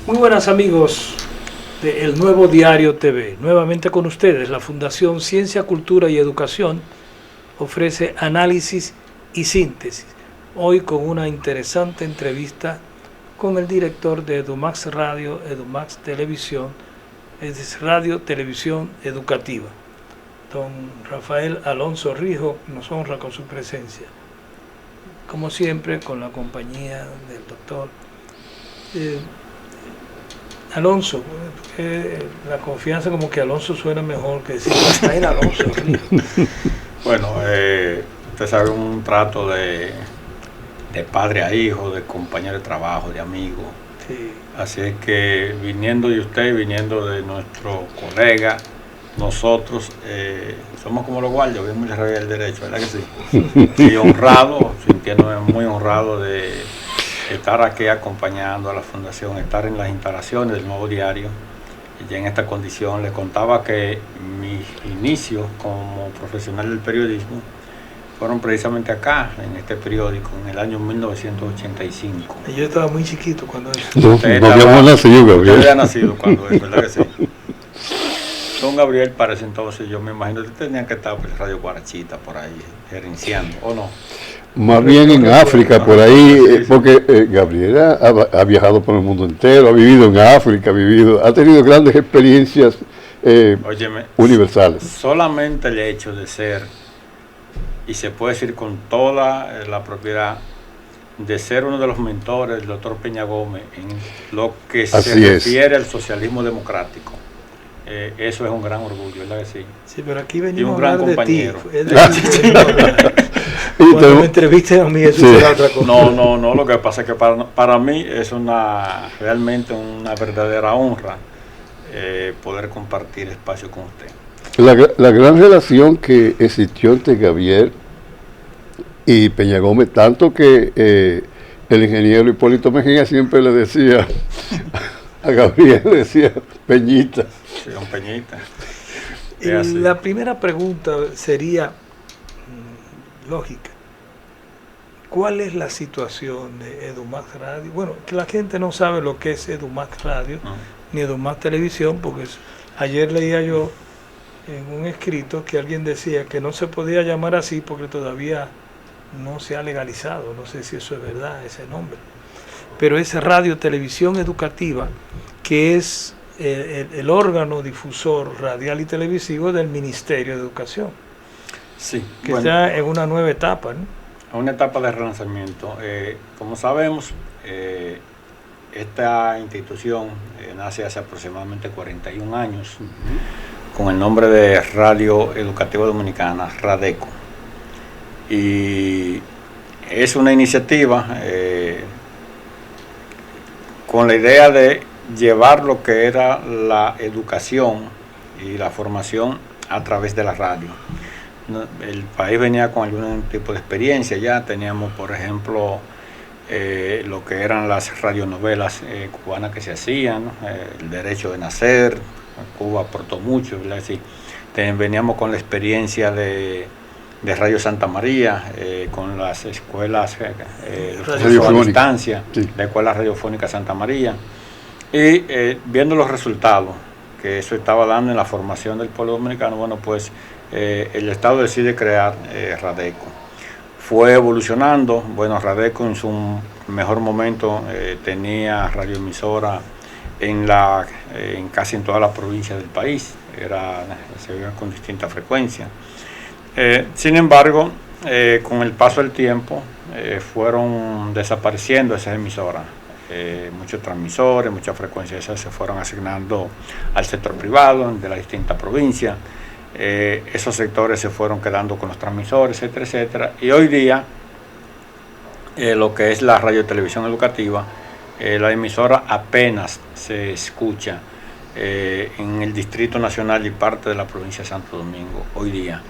Muy buenas amigos de El Nuevo Diario TV. Nuevamente con ustedes, la Fundación Ciencia, Cultura y Educación ofrece análisis y síntesis. Hoy con una interesante entrevista con el director de EduMax Radio, EduMax Televisión, es Radio Televisión Educativa. Don Rafael Alonso Rijo nos honra con su presencia. Como siempre, con la compañía del doctor Alonso, la confianza, como que Alonso suena mejor que decir Rafael Alonso Rijo. Bueno, usted sabe, un trato de padre a hijo, de compañero de trabajo, de amigo. Sí. Así es que viniendo de usted, viniendo de nuestro colega, nosotros somos como los guardias, vemos el rey del derecho, ¿verdad que sí? Y honrado, sintiéndome muy honrado de estar aquí acompañando a la Fundación, estar en las instalaciones del Nuevo Diario. Y en esta condición le contaba que mis inicios como profesional del periodismo fueron precisamente acá, en este periódico, en el año 1985. Yo estaba muy chiquito cuando eso. No habíamos nacido, Gabriel. Usted había nacido cuando eso, ¿verdad que sí? Don Gabriel, para ese entonces, yo me imagino que tenía que estar por Radio Guarachita, por ahí, gerenciando, ¿o no? Más bien en África, por ahí, porque Gabriel ha viajado por el mundo entero, ha vivido en África, ha tenido grandes experiencias Óyeme, universales. Solamente el hecho de ser, y se puede decir con toda la propiedad, de ser uno de los mentores del doctor Peña Gómez en lo que se refiere al socialismo democrático. Eso es un gran orgullo, ¿verdad que sí? Sí, pero aquí venimos un gran a hablar compañero. de ti. Cuando me entrevisten a mí, eso será otra cosa. No, lo que pasa es que para mí es realmente una verdadera honra poder compartir espacio con usted. La gran relación que existió entre Gabriel y Peña Gómez, tanto que el ingeniero Hipólito Mejía siempre le decía a Gabriel, le decía Peñita. Sí, don Peñita. La primera pregunta sería lógica. ¿Cuál es la situación de EduMax Radio? Bueno, que la gente no sabe lo que es EduMax Radio ni EduMax Televisión, porque ayer leía yo en un escrito que alguien decía que no se podía llamar así porque todavía no se ha legalizado. No sé si eso es verdad, ese nombre. Pero es Radio Televisión Educativa, que es el órgano difusor radial y televisivo del Ministerio de Educación. Sí, que está en una nueva etapa, ¿no? Una etapa de relanzamiento. Como sabemos, esta institución nace hace aproximadamente 41 años con el nombre de Radio Educativa Dominicana, Radeco. Y es una iniciativa con la idea de llevar lo que era la educación y la formación a través de la radio. El país venía con algún tipo de experiencia ya, teníamos por ejemplo lo que eran las radionovelas cubanas que se hacían, ¿no? El derecho de nacer, Cuba aportó mucho, ¿verdad? Sí. Veníamos con la experiencia de Radio Santa María, con las escuelas a distancia, sí. La Escuela Radiofónica Santa María, y viendo los resultados que eso estaba dando en la formación del pueblo dominicano, bueno, pues el Estado decide crear Radeco. Fue evolucionando. Bueno, Radeco en su mejor momento tenía radioemisora en casi en todas las provincias del país, se veía con distinta frecuencia. Sin embargo, con el paso del tiempo fueron desapareciendo esas emisoras. Muchos transmisores, muchas frecuencias esas se fueron asignando al sector privado de las distintas provincias. Esos sectores se fueron quedando con los transmisores, etcétera, etcétera. Y hoy día, lo que es la radio y televisión educativa, la emisora apenas se escucha en el Distrito Nacional y parte de la provincia de Santo Domingo, hoy día.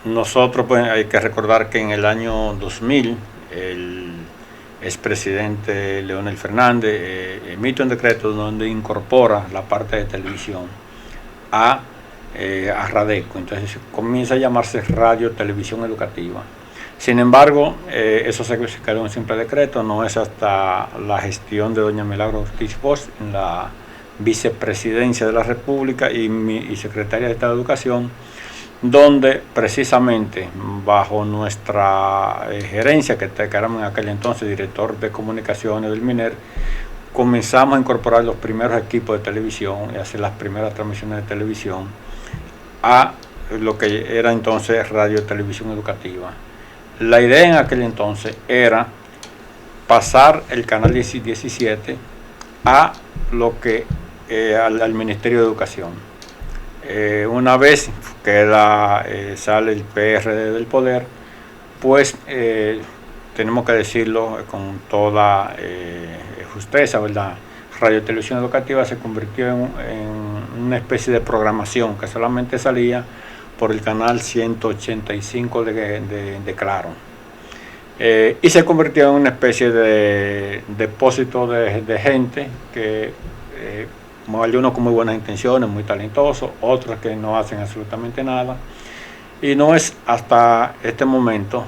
Nosotros, pues, hay que recordar que en el año 2000, el expresidente Leonel Fernández emite un decreto donde incorpora la parte de televisión a Radeco. Entonces comienza a llamarse Radio Televisión Educativa. Sin embargo, eso se quedó en simple decreto, no es hasta la gestión de doña Milagros Ortiz Bosch en la vicepresidencia de la República y secretaria de Estado de Educación, donde precisamente bajo nuestra gerencia, que éramos en aquel entonces director de comunicaciones del MINER, comenzamos a incorporar los primeros equipos de televisión y hacer las primeras transmisiones de televisión a lo que era entonces Radio Televisión Educativa. La idea en aquel entonces era pasar el canal 17 a lo que al Ministerio de Educación. Una vez que sale el PRD del poder, pues tenemos que decirlo con toda justeza, ¿verdad? Radio Televisión Educativa se convirtió en una especie de programación que solamente salía por el canal 185 de Claro. Y se convirtió en una especie de depósito de gente que algunos con muy buenas intenciones, muy talentosos, otros que no hacen absolutamente nada. Y no es hasta este momento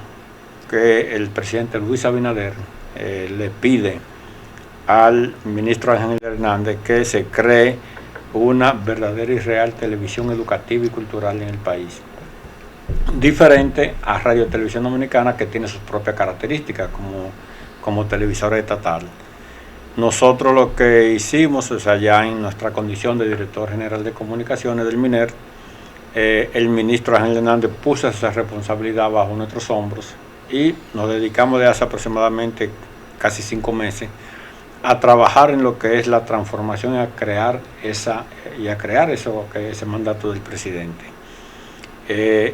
que el presidente Luis Abinader le pide al ministro Ángel Hernández que se cree una verdadera y real televisión educativa y cultural en el país, diferente a Radio Televisión Dominicana, que tiene sus propias características como televisora estatal. Nosotros lo que hicimos, o sea, ya en nuestra condición de director general de comunicaciones del MINER, el ministro Ángel Hernández puso esa responsabilidad bajo nuestros hombros y nos dedicamos de hace aproximadamente casi 5 meses a trabajar en lo que es la transformación y a crear ese mandato del presidente.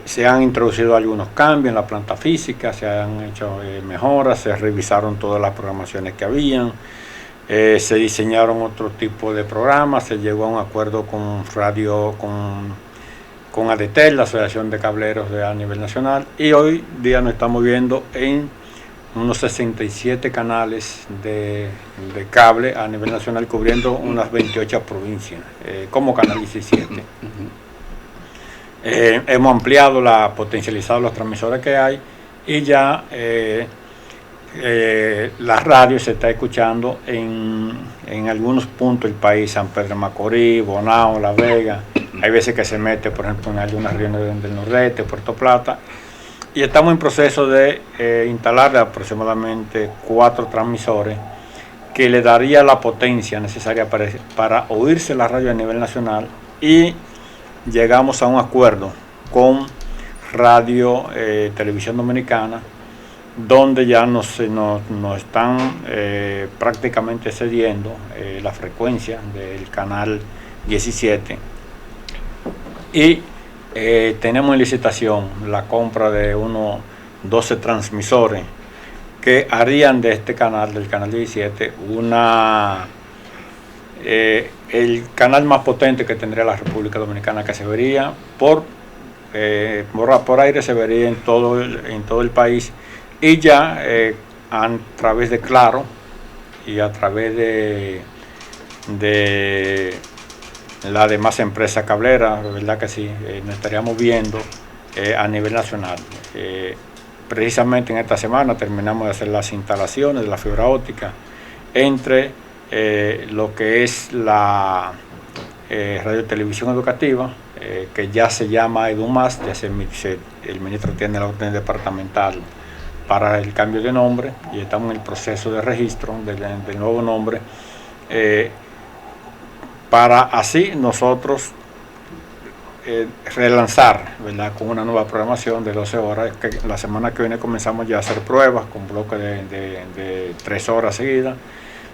Se han introducido algunos cambios en la planta física, se han hecho mejoras, se revisaron todas las programaciones que habían, se diseñaron otro tipo de programas, se llegó a un acuerdo con ADETEL, la Asociación de Cableros a nivel nacional, y hoy día nos estamos viendo en unos 67 canales de cable a nivel nacional, cubriendo unas 28 provincias, como Canal 17. Hemos ampliado, potencializado las transmisores que hay, y ya la radio se está escuchando en algunos puntos del país: San Pedro de Macorís, Bonao, La Vega. Hay veces que se mete, por ejemplo, en algunas regiones del Nordeste, Puerto Plata. Y estamos en proceso de instalar aproximadamente 4 transmisores que le daría la potencia necesaria para oírse la radio a nivel nacional, y llegamos a un acuerdo con Radio Televisión Dominicana, donde ya nos están prácticamente cediendo la frecuencia del canal 17, y tenemos en licitación la compra de unos 12 transmisores que harían de este canal, del canal 17, el canal más potente que tendría la República Dominicana, que se vería por aire, se vería en todo el país, y ya a través de Claro y a través de las demás empresas cableras, verdad que sí, nos estaríamos viendo a nivel nacional. Precisamente en esta semana terminamos de hacer las instalaciones de la fibra óptica entre lo que es la Radio Televisión Educativa, que ya se llama EduMás, el ministro tiene la orden departamental para el cambio de nombre, y estamos en el proceso de registro del nuevo nombre, para así nosotros relanzar, ¿verdad?, con una nueva programación de 12 horas, que la semana que viene comenzamos ya a hacer pruebas con bloques de 3 horas seguidas,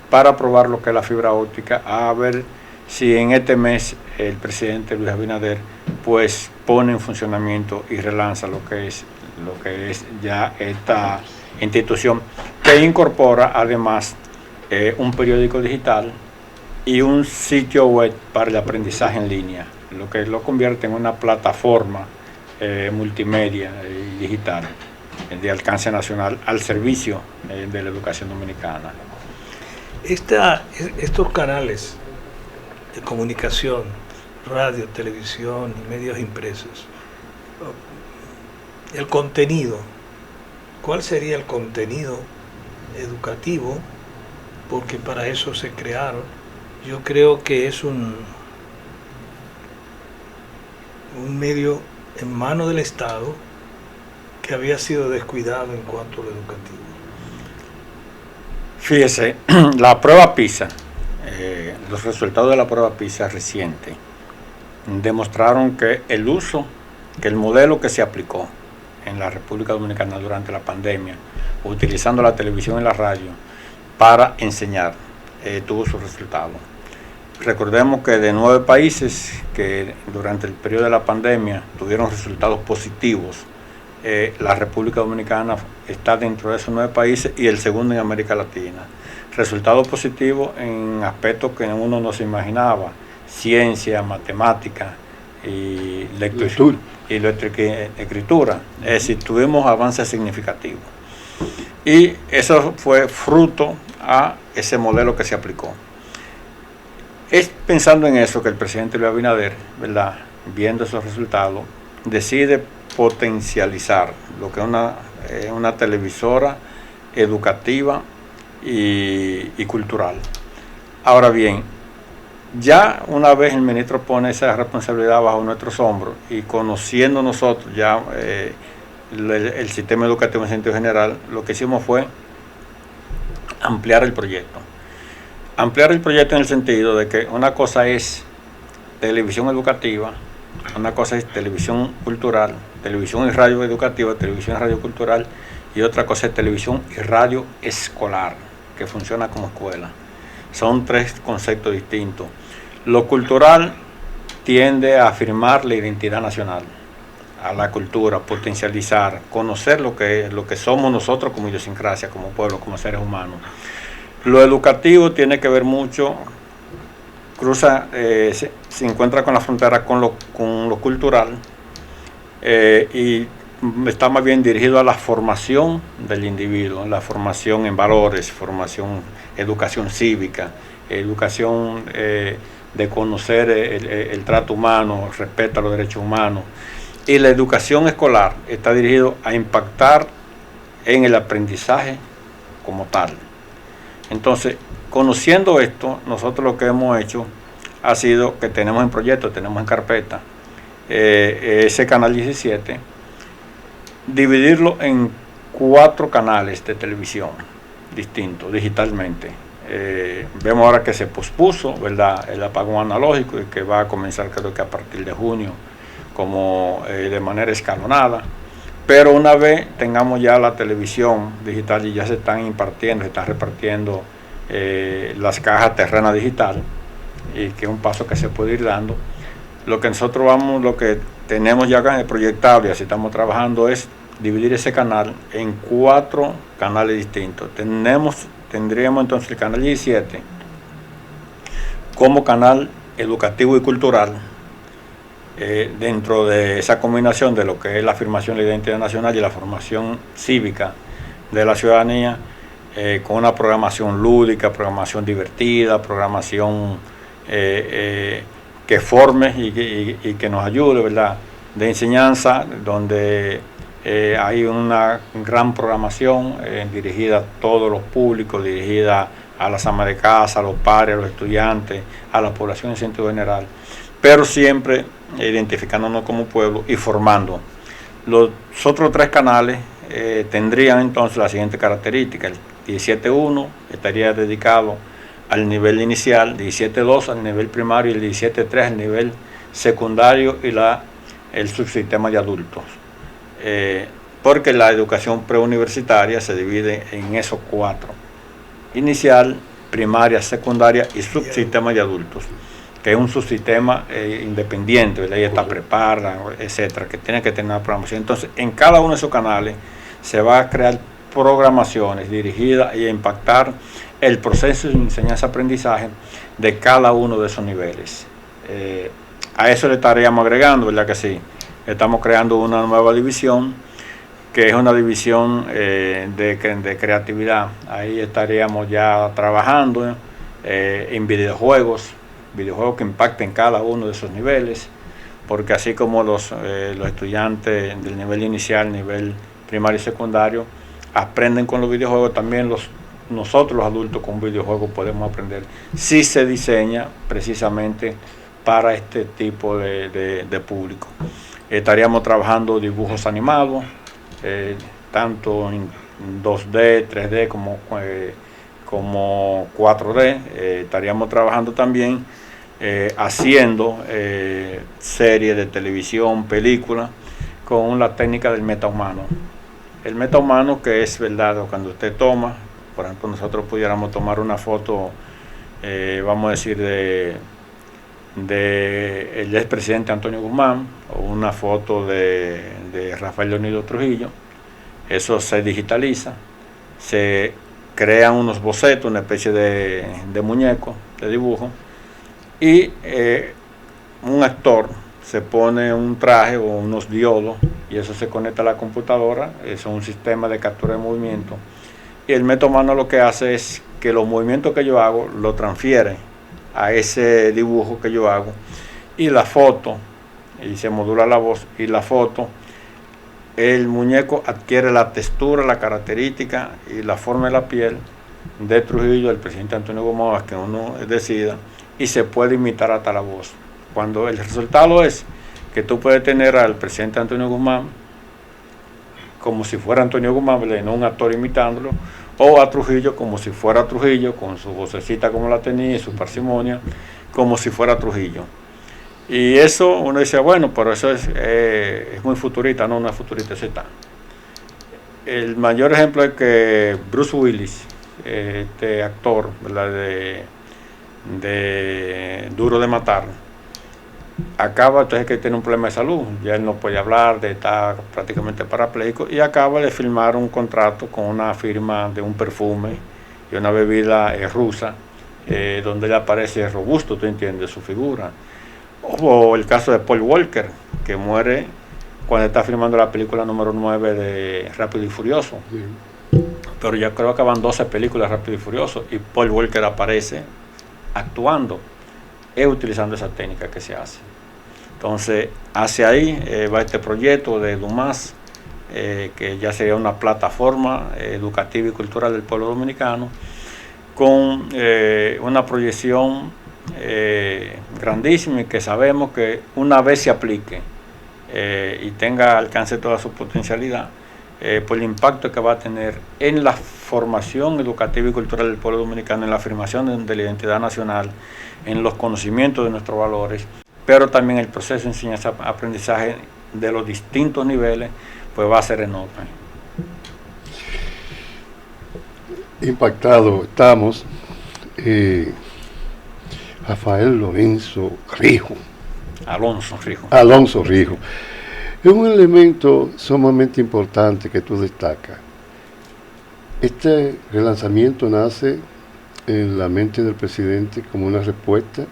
para probar lo que es la fibra óptica, a ver si en este mes el presidente Luis Abinader pues pone en funcionamiento y relanza lo que es ya esta institución, que incorpora además un periódico digital y un sitio web para el aprendizaje en línea, lo que lo convierte en una plataforma multimedia y digital de alcance nacional al servicio de la educación dominicana. Estos canales de comunicación, radio, televisión y medios impresos, el contenido cuál sería el contenido educativo, porque para eso se crearon. Yo creo que es un medio en manos del Estado que había sido descuidado en cuanto a lo educativo. Fíjese, la prueba PISA, los resultados de la prueba PISA reciente demostraron que el modelo que se aplicó en la República Dominicana durante la pandemia, utilizando la televisión y la radio para enseñar, tuvo sus resultados. Recordemos que de 9 países que durante el periodo de la pandemia tuvieron resultados positivos, la República Dominicana está dentro de esos 9 países y el segundo en América Latina. Resultados positivos en aspectos que uno no se imaginaba: ciencia, matemática y lectura y escritura. Es decir, tuvimos avances significativos. Y eso fue fruto a ese modelo que se aplicó. Es pensando en eso que el presidente Luis Abinader, ¿verdad?, viendo esos resultados, decide potencializar lo que es una televisora educativa y cultural. Ahora bien, ya una vez el ministro pone esa responsabilidad bajo nuestros hombros y conociendo nosotros ya el sistema educativo en sentido general, lo que hicimos fue ampliar el proyecto. Ampliar el proyecto en el sentido de que una cosa es televisión educativa, una cosa es televisión cultural, televisión y radio educativa, televisión y radio cultural, y otra cosa es televisión y radio escolar, que funciona como escuela. Son 3 conceptos distintos. Lo cultural tiende a afirmar la identidad nacional, a la cultura, potencializar, conocer lo que somos nosotros como idiosincrasia, como pueblo, como seres humanos. Lo educativo tiene que ver mucho, se encuentra con la frontera con lo cultural, y está más bien dirigido a la formación del individuo, la formación en valores, educación cívica, educación de conocer el trato humano, respeto a los derechos humanos. Y la educación escolar está dirigido a impactar en el aprendizaje como tal. Entonces, conociendo esto, nosotros lo que hemos hecho ha sido que tenemos en proyecto, tenemos en carpeta ese canal 17, dividirlo en 4 canales de televisión distintos, digitalmente. Vemos ahora que se pospuso, ¿verdad?, el apagón analógico, y que va a comenzar, creo que a partir de junio, como de manera escalonada. Pero una vez tengamos ya la televisión digital y ya se están repartiendo las cajas terrenas digital, y que es un paso que se puede ir dando, lo que tenemos ya proyectado y así estamos trabajando es dividir ese canal en 4 canales distintos. Tendríamos entonces el canal 17 como canal educativo y cultural, dentro de esa combinación de lo que es la afirmación de la identidad nacional y la formación cívica de la ciudadanía, con una programación lúdica, programación divertida, programación que forme y que nos ayude, ¿verdad?, de enseñanza, donde hay una gran programación dirigida a todos los públicos, dirigida a las amas de casa, a los padres, a los estudiantes, a la población en sentido general, pero siempre identificándonos como pueblo y formando. Los otros 3 canales tendrían entonces la siguiente característica: el 17.1 estaría dedicado al nivel inicial, 17.2 al nivel primario y el 17.3 al nivel secundario y el subsistema de adultos. Porque la educación preuniversitaria se divide en esos 4: inicial, primaria, secundaria y subsistema de adultos, que es un subsistema independiente, ¿verdad? Ahí está Prepara, etcétera, que tiene que tener una programación. Entonces, en cada uno de esos canales se va a crear programaciones dirigidas a impactar el proceso de enseñanza-aprendizaje de cada uno de esos niveles. A eso le estaríamos agregando, ¿verdad que sí? Estamos creando una nueva división, que es una división de creatividad. Ahí estaríamos ya trabajando en videojuegos que impacten cada uno de esos niveles, porque así como los estudiantes del nivel inicial, nivel primario y secundario, aprenden con los videojuegos, también nosotros los adultos con videojuegos podemos aprender si se diseña precisamente para este tipo de público. Estaríamos trabajando dibujos animados, tanto en 2D, 3D como 4D. Estaríamos trabajando también haciendo series de televisión, películas, con la técnica del metahumano. El metahumano, que es verdad, cuando usted toma, por ejemplo, nosotros pudiéramos tomar una foto, vamos a decir, de el expresidente Antonio Guzmán, o una foto de Rafael Leónidas Trujillo. Eso se digitaliza, se crean unos bocetos, una especie de muñeco, de dibujo, y un actor se pone un traje o unos diodos, y eso se conecta a la computadora. Eso es un sistema de captura de movimiento, y el metahumano lo que hace es que los movimientos que yo hago lo transfiere a ese dibujo que yo hago, y la foto, y se modula la voz, y la foto, el muñeco adquiere la textura, la característica y la forma de la piel de Trujillo, del presidente Antonio Guzmán, que uno decida, y se puede imitar hasta la voz. Cuando el resultado es que tú puedes tener al presidente Antonio Guzmán como si fuera Antonio Guzmán, no un actor imitándolo, o a Trujillo como si fuera Trujillo, con su vocecita como la tenía y su parsimonia, como si fuera Trujillo. Y eso uno dice, bueno, pero eso es muy futurista. No es futurista, eso está. El mayor ejemplo es que Bruce Willis, este actor, ¿verdad?, de Duro de Matar, acaba, entonces, que tiene un problema de salud, ya él no puede hablar, está prácticamente parapléjico, y acaba de firmar un contrato con una firma de un perfume y una bebida rusa, donde él aparece robusto, tú entiendes, su figura. O el caso de Paul Walker, que muere cuando está filmando la película número 9 de Rápido y Furioso. Sí. Pero ya creo que van 12 películas Rápido y Furioso, y Paul Walker aparece actuando, utilizando esa técnica que se hace. Entonces, hacia ahí va este proyecto de Dumas, que ya sería una plataforma educativa y cultural del pueblo dominicano, con una proyección grandísima, y que sabemos que una vez se aplique y tenga alcance toda su potencialidad, por el impacto que va a tener en la formación educativa y cultural del pueblo dominicano, en la afirmación de la identidad nacional, en los conocimientos de nuestros valores, pero también el proceso de enseñanza-aprendizaje de los distintos niveles, pues va a ser enorme. Impactado estamos. Rafael Lorenzo Rijo. Alonso Rijo. Es un elemento sumamente importante que tú destacas. Este relanzamiento nace en la mente del presidente como una respuesta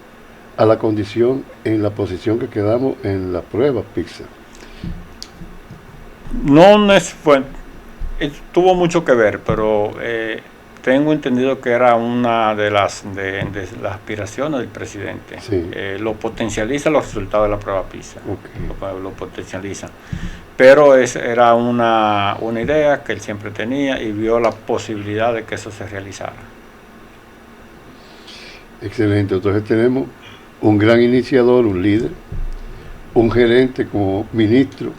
a la condición en la posición que quedamos en la prueba PISA. Tuvo mucho que ver, pero tengo entendido que era una de las aspiraciones del presidente. Sí. Lo potencializa los resultados de la prueba PISA. Okay. Lo potencializa. Pero era una idea que él siempre tenía, y vio la posibilidad de que eso se realizara. Excelente. Entonces tenemos un gran iniciador, un líder, un gerente como ministro,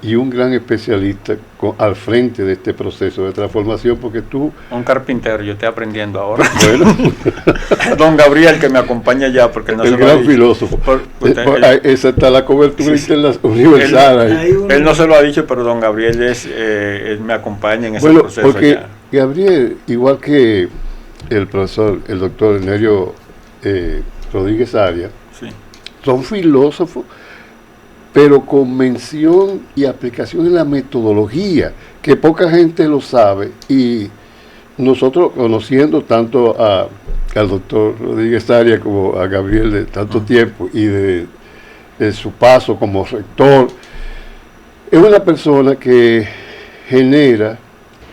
y un gran especialista al frente de este proceso de transformación, porque tú... Un carpintero, yo estoy aprendiendo ahora. Bueno. Don Gabriel, que me acompaña ya, porque no el gran filósofo. Esa está la cobertura universal. Él no se lo ha dicho, pero don Gabriel él me acompaña en ese proceso. Porque ya. Gabriel, igual que el profesor, el doctor Nerio Rodríguez Arias, sí, son filósofos, pero con mención y aplicación en la metodología, que poca gente lo sabe, y nosotros, conociendo tanto al doctor Rodríguez Arias como a Gabriel de tanto tiempo, y de su paso como rector, es una persona que genera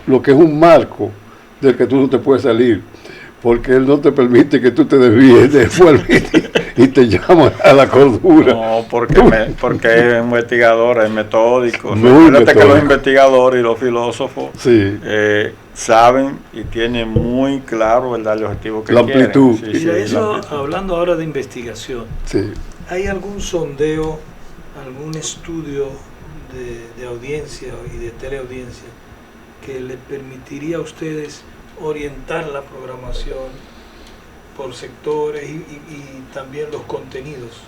lo que es un marco del que tú no te puedes salir, porque él no te permite que tú te desvíes de y te llama a la cordura. No, porque es investigador, es metódico. Muy Fíjate que los metódico. investigadores y los filósofos Sí. saben y tienen muy claro el objetivo que La quieren. amplitud. Y de la eso, amplitud. hablando ahora de investigación, Sí. ¿hay algún sondeo, algún estudio de audiencia y de teleaudiencia que le permitiría a ustedes orientar la programación por sectores y también los contenidos?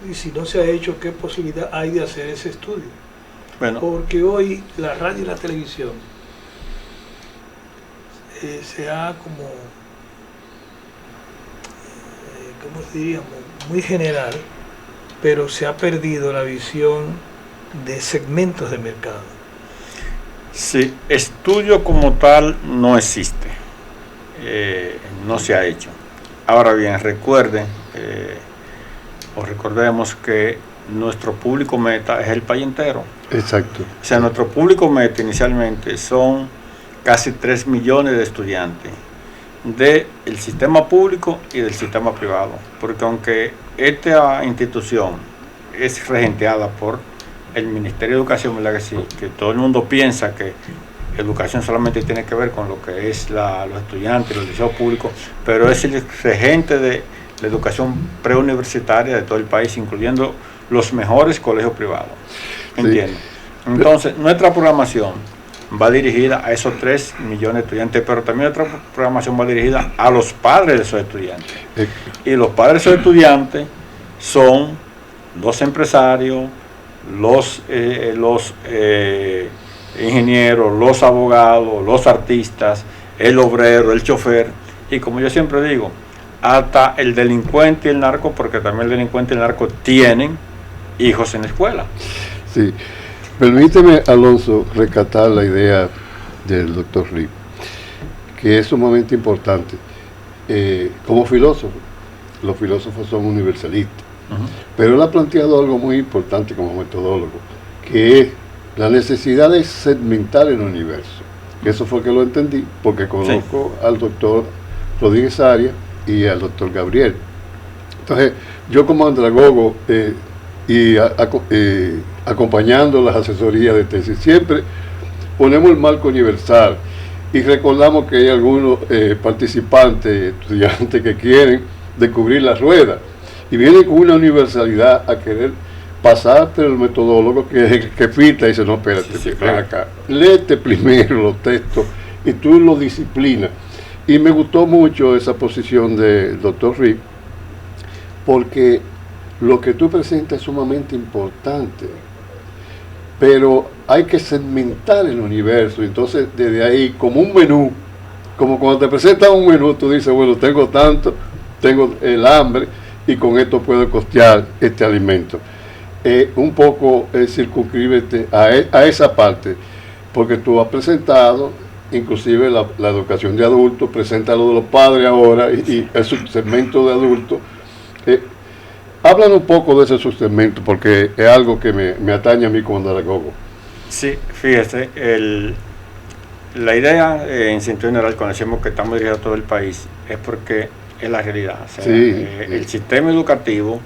Y si no se ha hecho, ¿qué posibilidad hay de hacer ese estudio? Bueno, Porque hoy la radio y la televisión se ha como, ¿cómo diríamos? Muy general, pero se ha perdido la visión de segmentos de mercado. sí, estudio como tal no existe, no se ha hecho. Ahora bien, recuerden o recordemos que nuestro público meta es el país entero. Exacto. O sea, nuestro público meta inicialmente son casi 3 millones de estudiantes del sistema público y del sistema privado. Porque aunque esta institución es regenteada por el Ministerio de Educación, ¿verdad que sí? Que todo el mundo piensa que educación solamente tiene que ver con lo que es los estudiantes, los liceos públicos, pero es el regente de la educación preuniversitaria de todo el país, incluyendo los mejores colegios privados. ¿Entiendes? Sí. Entonces, nuestra programación va dirigida a esos 3 millones de estudiantes, pero también nuestra programación va dirigida a los padres de esos estudiantes. Y los padres de esos estudiantes son los empresarios, los ingenieros, los abogados, los artistas, el obrero, el chofer, y como yo siempre digo, hasta el delincuente y el narco, porque también el delincuente y el narco tienen hijos en la escuela. Sí. Permíteme, Alonso, rescatar la idea del doctor Rip, que es sumamente importante. Como filósofo, los filósofos son universalistas, pero él ha planteado algo muy importante como metodólogo, que es la necesidad de segmentar el universo. Eso fue que lo entendí, porque conozco al doctor Rodríguez Arias y al doctor Gabriel. Entonces, yo como andragogo acompañando las asesorías de tesis, siempre ponemos el marco universal y recordamos que hay algunos participantes, estudiantes que quieren descubrir la rueda y vienen con una universalidad a querer pasar por el metodólogo que fita y dice, no, espérate, ven acá, léete primero los textos y tú lo disciplinas. Y me gustó mucho esa posición del doctor Rip, porque lo que tú presentas es sumamente importante, pero hay que segmentar el universo. Entonces, desde ahí, como un menú, como cuando te presentan un menú, tú dices, bueno, tengo tanto, tengo el hambre, y con esto puedo costear este alimento. Un poco circunscríbete a esa parte, porque tú has presentado inclusive la educación de adultos, presenta lo de los padres ahora y el subsegmento de adultos. Háblanos un poco de ese subsegmento, porque es algo que me atañe a mí como andragogo. Sí, fíjese, la idea en sentido general, cuando decimos que estamos dirigidos a todo el país, es porque es la realidad. O sea, el sistema educativo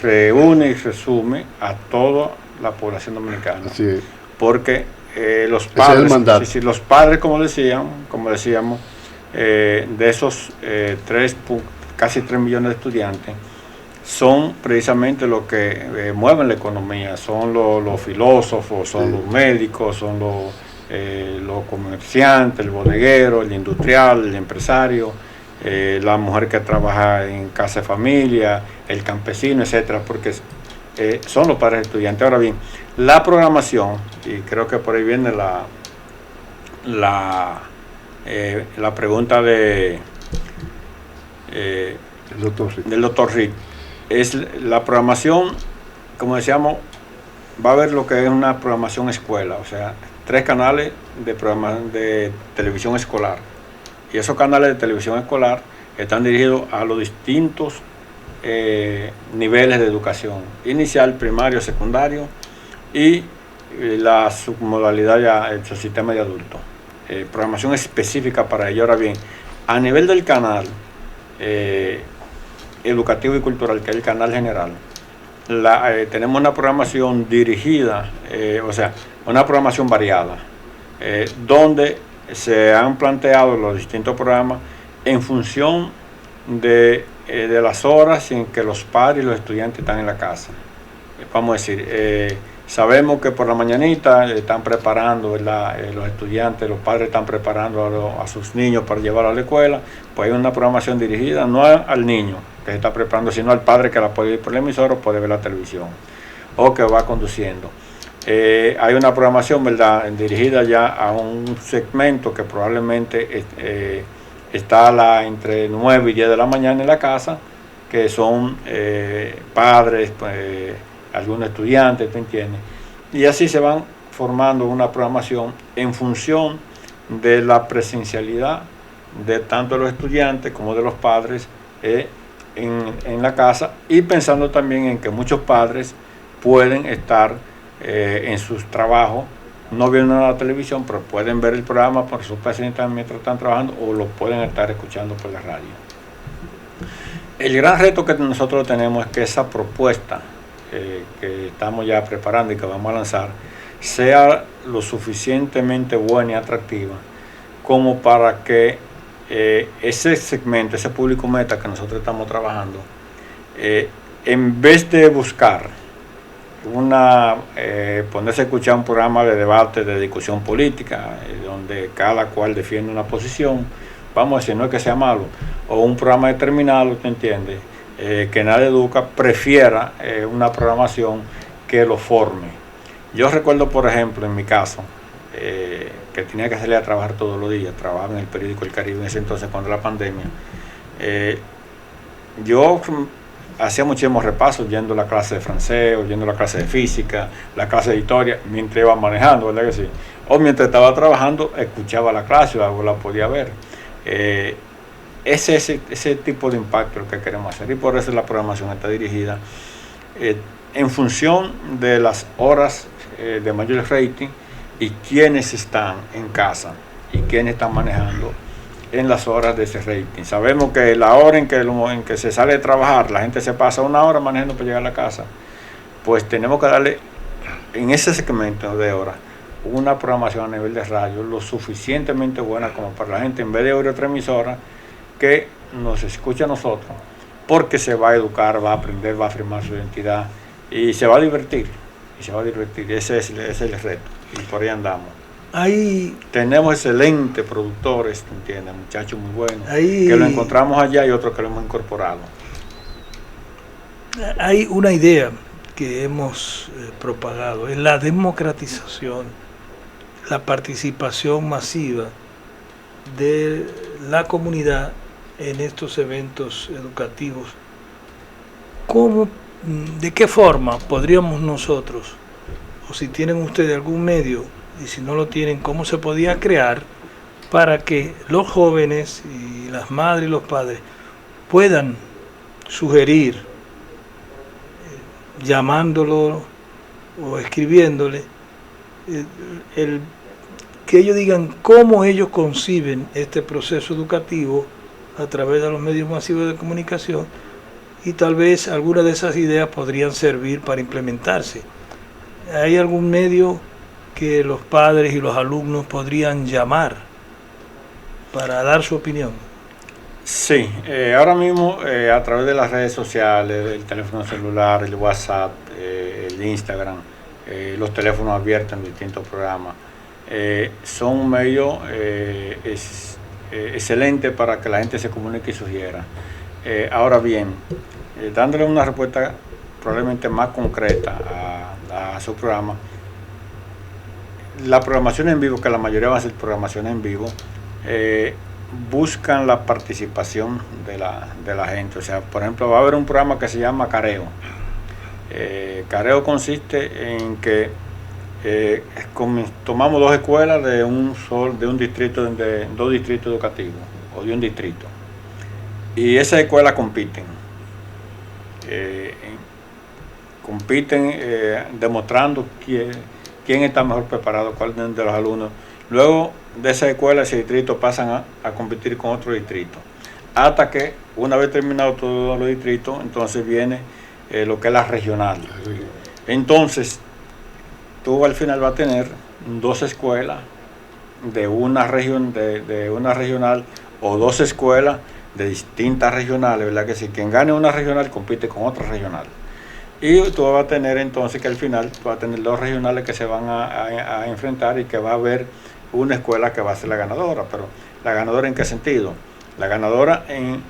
reúne y resume a toda la población dominicana. Sí. Porque los padres, los padres, como decíamos, de esos casi 3 millones de estudiantes, son precisamente los que mueven la economía, son los filósofos, son los médicos, son los comerciantes, el bodeguero, el industrial, el empresario, la mujer que trabaja en casa de familia, el campesino, etcétera, porque son los padres estudiantes. Ahora bien, la programación, y creo que por ahí viene la pregunta del doctor Rick, es la programación, como decíamos, va a haber lo que es una programación escuela, o sea, 3 canales de televisión escolar, y esos canales de televisión escolar están dirigidos a los distintos niveles de educación, inicial, primario, secundario, y la submodalidad ya, el sistema de adultos, programación específica para ello. Ahora bien, a nivel del canal, educativo y cultural, que es el canal general, tenemos una programación dirigida, o sea, una programación variada, donde se han planteado los distintos programas en función de las horas en que los padres y los estudiantes están en la casa. Vamos a decir, sabemos que por la mañanita están preparando, ¿verdad? Los estudiantes, los padres están preparando a sus niños para llevarlos a la escuela, pues hay una programación dirigida no al niño que se está preparando, sino al padre que la puede ir por el emisor o puede ver la televisión o que va conduciendo. Hay una programación, ¿verdad?, dirigida ya a un segmento que probablemente está entre 9 y 10 de la mañana en la casa, que son padres, pues, algunos estudiantes, ¿te entiendes? Y así se van formando una programación en función de la presencialidad de tanto los estudiantes como de los padres en la casa, y pensando también en que muchos padres pueden estar en sus trabajos, no viendo la televisión, pero pueden ver el programa por sus pacientes mientras están trabajando, o lo pueden estar escuchando por la radio. El gran reto que nosotros tenemos es que esa propuesta que estamos ya preparando y que vamos a lanzar sea lo suficientemente buena y atractiva como para que ese segmento, ese público meta que nosotros estamos trabajando, en vez de buscar ponerse a escuchar un programa de debate, de discusión política, donde cada cual defiende una posición, vamos a decir, no es que sea malo, o un programa determinado, ¿te entiendes?, que nadie educa, prefiera una programación que lo forme. Yo recuerdo, por ejemplo, en mi caso, que tenía que salir a trabajar todos los días, trabajaba en el periódico El Caribe en ese entonces, cuando la pandemia. Yo hacía muchísimos repasos, yendo a la clase de francés, o yendo a la clase de física, la clase de historia, mientras iba manejando, ¿verdad que sí? O mientras estaba trabajando, escuchaba la clase o la podía ver. Ese tipo de impacto es lo que queremos hacer, y por eso la programación está dirigida en función de las horas de mayor rating y quienes están en casa y quienes están manejando en las horas de ese rating. Sabemos que la hora en que se sale de trabajar, la gente se pasa una hora manejando para llegar a la casa, pues tenemos que darle en ese segmento de horas una programación a nivel de radio lo suficientemente buena como para la gente, en vez de oír otra emisora, que nos escuche a nosotros, porque se va a educar, va a aprender, va a afirmar su identidad y se va a divertir. Ese es el reto, y por ahí andamos. Tenemos excelentes productores, ¿entiendes? Muchachos muy buenos, que lo encontramos allá, y otros que lo hemos incorporado. Hay una idea que hemos propagado, es la democratización, la participación masiva de la comunidad en estos eventos educativos. ¿De qué forma podríamos nosotros, o si tienen ustedes algún medio, y si no lo tienen, cómo se podía crear para que los jóvenes y las madres y los padres puedan sugerir, llamándolo o escribiéndole, que ellos digan cómo ellos conciben este proceso educativo a través de los medios masivos de comunicación, y tal vez algunas de esas ideas podrían servir para implementarse? ¿Hay algún medio que los padres y los alumnos podrían llamar para dar su opinión? Sí, ahora mismo a través de las redes sociales, el teléfono celular, el WhatsApp, el Instagram, los teléfonos abiertos en distintos programas, son un medio excelente para que la gente se comunique y sugiera. Ahora bien, dándole una respuesta probablemente más concreta a su programa, la programación en vivo, que la mayoría va a ser programación en vivo, buscan la participación de la gente. O sea, por ejemplo, va a haber un programa que se llama Careo. Careo consiste en que tomamos dos escuelas de dos distritos educativos, o de un distrito, y esas escuelas compiten demostrando quién está mejor preparado, cuál de los alumnos. Luego de esa escuela, ese distrito pasan a competir con otro distrito. hasta que una vez terminado todos los distritos, entonces viene lo que es la regional. Entonces, tú al final vas a tener 2 escuelas de una región, de una regional, o 2 escuelas de distintas regionales, ¿verdad? Que si quien gane una regional compite con otra regional. Y tú vas a tener entonces que al final tú vas a tener 2 regionales que se van a enfrentar, y que va a haber una escuela que va a ser la ganadora. Pero ¿la ganadora en qué sentido? La ganadora en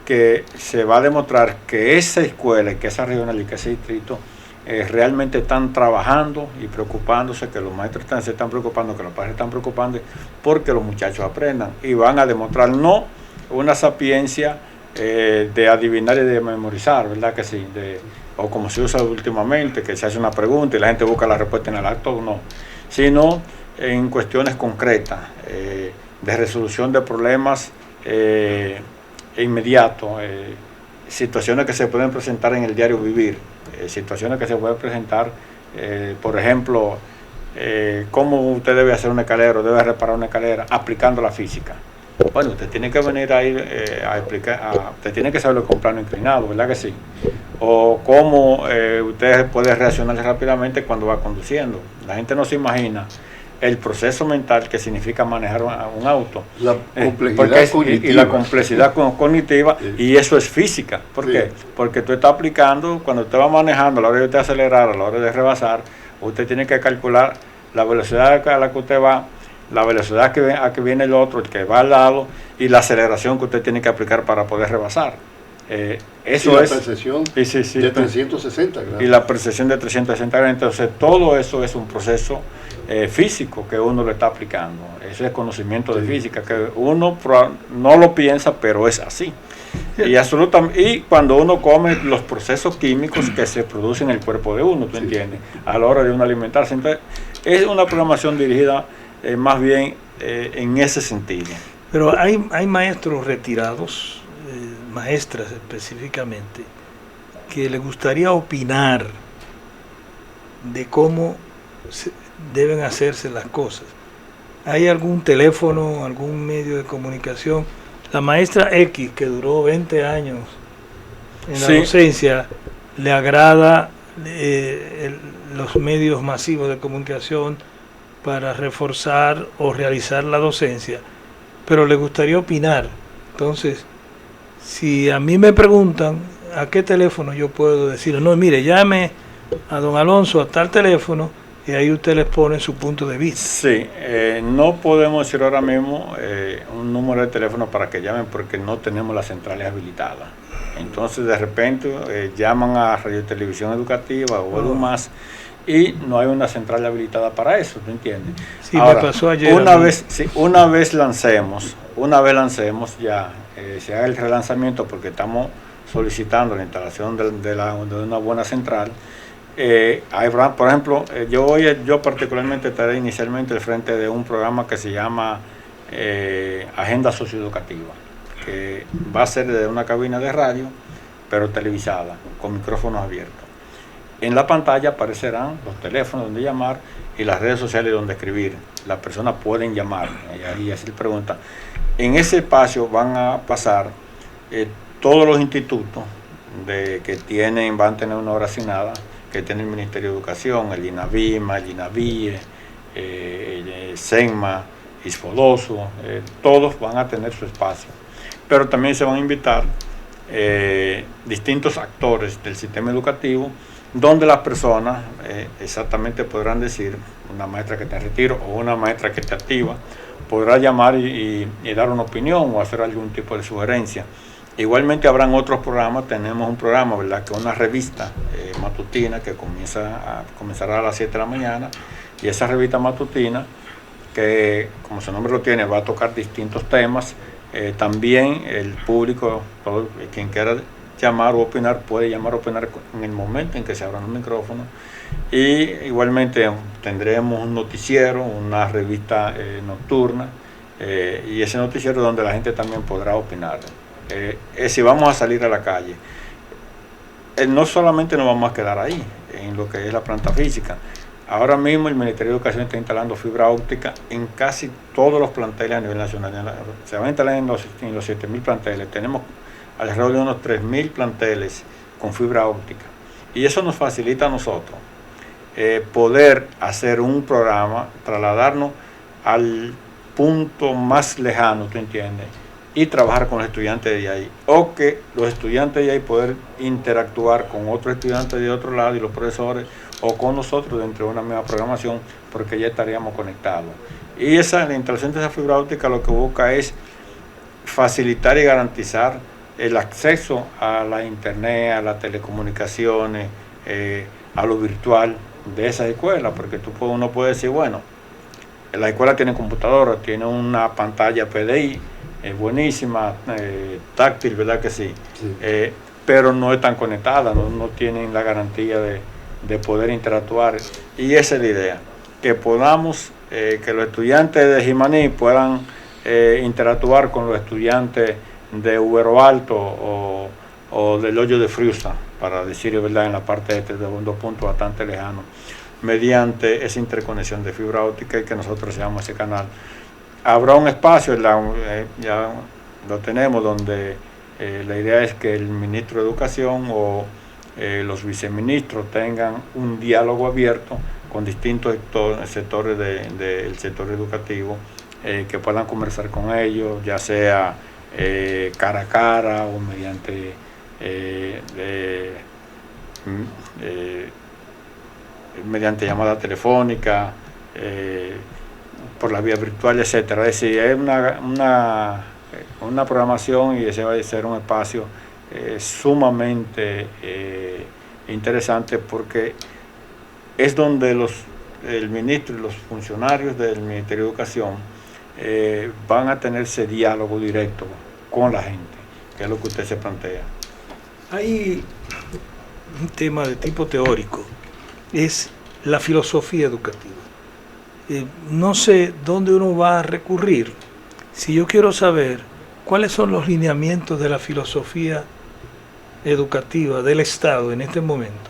que se va a demostrar que esa escuela, que esa regional y que ese distrito realmente están trabajando y preocupándose, que los maestros se están preocupando, que los padres están preocupando, porque los muchachos aprendan, y van a demostrar no una sapiencia de adivinar y de memorizar, ¿verdad que sí? O como se usa últimamente, que se hace una pregunta y la gente busca la respuesta en el acto, no, sino en cuestiones concretas, de resolución de problemas inmediatos, situaciones que se pueden presentar en el diario vivir, situaciones que se pueden presentar, por ejemplo, cómo usted debe hacer una escalera o debe reparar una escalera aplicando la física. Bueno, usted tiene que venir ahí a explicar, usted tiene que saberlo con plano inclinado, ¿verdad que sí? O cómo usted puede reaccionar rápidamente cuando va conduciendo. La gente no se imagina el proceso mental que significa manejar un auto. La complejidad cognitiva. Y la complejidad cognitiva, y eso es física. ¿Por qué? Porque tú estás aplicando, cuando usted va manejando, a la hora de usted acelerar, a la hora de rebasar, usted tiene que calcular la velocidad a la que usted va, la velocidad a que viene el otro, el que va al lado, y la aceleración que usted tiene que aplicar para poder rebasar. Eso y la es percepción de 360 grados. Y la percepción de 360 grados. Entonces, todo eso es un proceso físico que uno lo está aplicando. Ese es conocimiento de física, que uno no lo piensa, pero es así. Y absolutamente, y cuando uno come, los procesos químicos que se producen en el cuerpo de uno, ¿tú entiendes? A la hora de uno alimentarse. Entonces, es una programación dirigida más bien en ese sentido. Pero hay maestros retirados, maestras específicamente, que les gustaría opinar de cómo deben hacerse las cosas. ¿Hay algún teléfono, algún medio de comunicación? La maestra X, que duró 20 años en la docencia, le agrada los medios masivos de comunicación para reforzar o realizar la docencia, pero le gustaría opinar. Entonces, si a mí me preguntan a qué teléfono yo puedo decir, no, mire, llame a don Alonso a tal teléfono, y ahí usted les pone su punto de vista. Sí, no podemos decir ahora mismo un número de teléfono para que llamen, porque no tenemos las centrales habilitadas. Entonces, de repente llaman a Radio y Televisión Educativa o algo más, y no hay una central habilitada para eso, ¿tú entiendes? Sí, ahora, me pasó ayer. Una vez lancemos ya, se haga el relanzamiento, porque estamos solicitando la instalación de una buena central. Por ejemplo, yo particularmente estaré inicialmente al frente de un programa que se llama Agenda Socioeducativa, que va a ser desde una cabina de radio, pero televisada, con micrófonos abiertos. En la pantalla aparecerán los teléfonos donde llamar y las redes sociales donde escribir. Las personas pueden llamar y hacer preguntas. En ese espacio van a pasar todos los institutos que van a tener una hora asignada, que tiene el Ministerio de Educación, el INAVIMA, el INAVIE, el SENMA, ISFODOSO, todos van a tener su espacio. Pero también se van a invitar distintos actores del sistema educativo, donde las personas exactamente podrán decir, una maestra que está en retiro o una maestra que está activa, podrá llamar y dar una opinión o hacer algún tipo de sugerencia. Igualmente habrán otros programas. Tenemos un programa, ¿verdad?, que es una revista matutina que comenzará a las 7 de la mañana, y esa revista matutina, que como su nombre lo tiene, va a tocar distintos temas. También el público, quien quiera llamar o opinar, puede llamar o opinar en el momento en que se abran los micrófonos. Y igualmente tendremos un noticiero, una revista nocturna, y ese noticiero donde la gente también podrá opinar. Si vamos a salir a la calle, no solamente nos vamos a quedar ahí, en lo que es la planta física. Ahora mismo el Ministerio de Educación está instalando fibra óptica en casi todos los planteles a nivel nacional. Se va a instalar en los 7.000 planteles. Tenemos alrededor de unos 3.000 planteles con fibra óptica. Y eso nos facilita a nosotros poder hacer un programa, trasladarnos al punto más lejano, ¿tú entiendes? Y trabajar con los estudiantes de ahí. O que los estudiantes de ahí poder interactuar con otros estudiantes de otro lado y los profesores, o con nosotros dentro de una misma programación, porque ya estaríamos conectados. Y la instalación de esa fibra óptica lo que busca es facilitar y garantizar el acceso a la internet, a las telecomunicaciones, a lo virtual de esas escuelas, porque uno puede decir, bueno, la escuela tiene computadora, tiene una pantalla PDI, buenísima, táctil, ¿verdad que sí? Pero no están conectadas, no tienen la garantía de poder interactuar. Y esa es la idea, que podamos, que los estudiantes de Jimaní puedan interactuar con los estudiantes de Ubero Alto o del Hoyo de Friusa, para decir verdad, en la parte de dos puntos bastante lejanos, mediante esa interconexión de fibra óptica y que nosotros seamos ese canal. Habrá un espacio, ya lo tenemos, donde la idea es que el ministro de Educación o los viceministros tengan un diálogo abierto con distintos sectores del sector educativo, que puedan conversar con ellos, ya sea cara a cara o mediante llamada telefónica, por la vía virtual, etcétera. Es decir, es una programación, y ese va a ser un espacio sumamente interesante, porque es donde el ministro y los funcionarios del Ministerio de Educación van a tener ese diálogo directo con la gente, que es lo que usted se plantea. Hay un tema de tipo teórico, es la filosofía educativa. No sé dónde uno va a recurrir. Si yo quiero saber cuáles son los lineamientos de la filosofía educativa del Estado en este momento,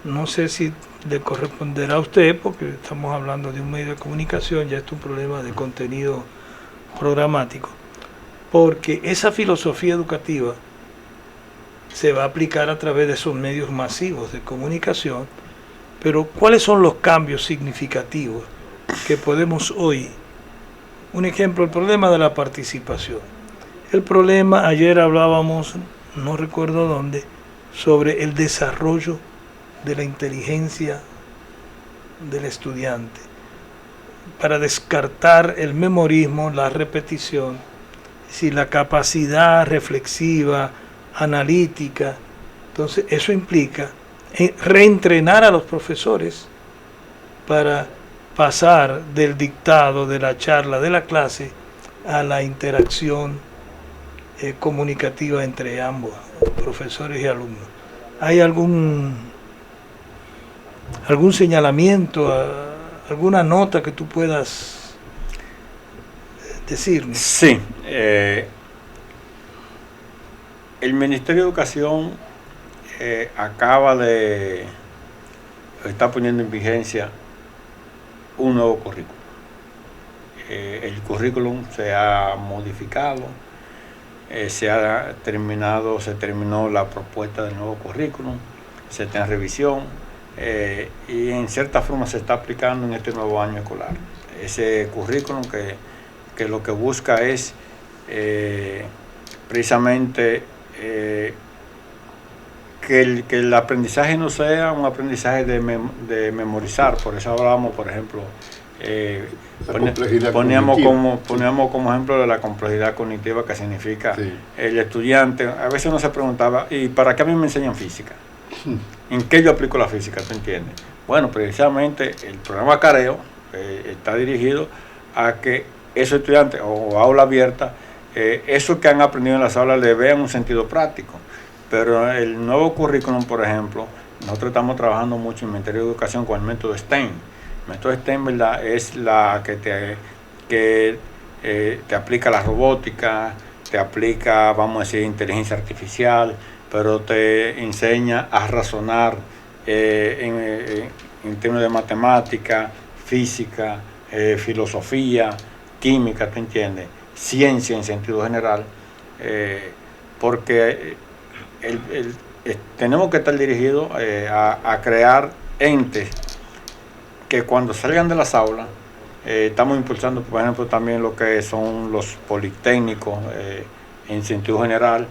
no sé si le corresponderá a usted, porque estamos hablando de un medio de comunicación, ya es un problema de contenido programático, porque esa filosofía educativa se va a aplicar a través de esos medios masivos de comunicación, pero ¿cuáles son los cambios significativos que podemos hoy? Un ejemplo, el problema de la participación. El problema, ayer hablábamos, no recuerdo dónde, sobre el desarrollo de la inteligencia del estudiante, para descartar el memorismo, la repetición, si la capacidad reflexiva, analítica. Entonces eso implica reentrenar a los profesores para pasar del dictado, de la charla, de la clase, a la interacción comunicativa entre ambos, profesores y alumnos. ¿Hay algún señalamiento, alguna nota que tú puedas decirnos? Sí. El Ministerio de Educación está poniendo en vigencia un nuevo currículum. El currículum se ha modificado, se terminó la propuesta del nuevo currículum, se está en revisión, y en cierta forma se está aplicando en este nuevo año escolar. Ese currículum que lo que busca es precisamente que el aprendizaje no sea un aprendizaje de memorizar. Por eso hablábamos, por ejemplo, poníamos como ejemplo de la complejidad cognitiva, que significa el estudiante. A veces uno se preguntaba, ¿y para qué a mí me enseñan física? ¿En qué yo aplico la física? ¿Tú entiendes? Bueno, precisamente el programa Careo está dirigido a que esos estudiantes, o aula abierta, eso que han aprendido en las aulas le vean un sentido práctico. Pero el nuevo currículum, por ejemplo, nosotros estamos trabajando mucho en el Ministerio de Educación con el método STEM. El método STEM, ¿verdad?, es la que te aplica la robótica, te aplica, vamos a decir, inteligencia artificial, pero te enseña a razonar en términos de matemática, física, filosofía, química, ¿tú entiendes? Ciencia en sentido general, porque tenemos que estar dirigidos a crear entes que cuando salgan de las aulas, estamos impulsando, por ejemplo, también lo que son los politécnicos en sentido general,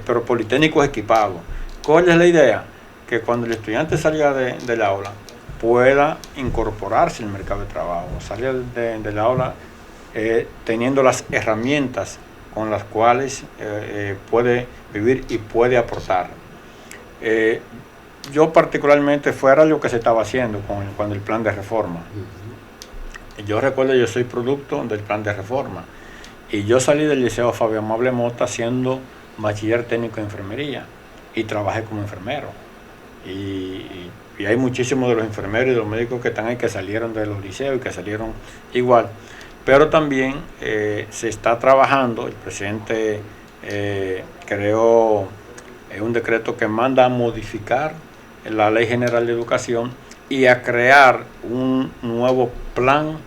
pero politécnicos equipados. ¿Cuál es la idea? Que cuando el estudiante salga del aula pueda incorporarse al mercado de trabajo, salga del aula teniendo las herramientas con las cuales puede vivir y puede aportar. Yo particularmente fuera lo que se estaba haciendo con el plan de reforma. Yo recuerdo, yo soy producto del plan de reforma y yo salí del Liceo Fabio Amable Mota siendo bachiller técnico en enfermería y trabajé como enfermero. Y hay muchísimos de los enfermeros y de los médicos que están ahí que salieron de los liceos y que salieron igual. Pero también se está trabajando, el presidente creó un decreto que manda a modificar la Ley General de Educación y a crear un nuevo plan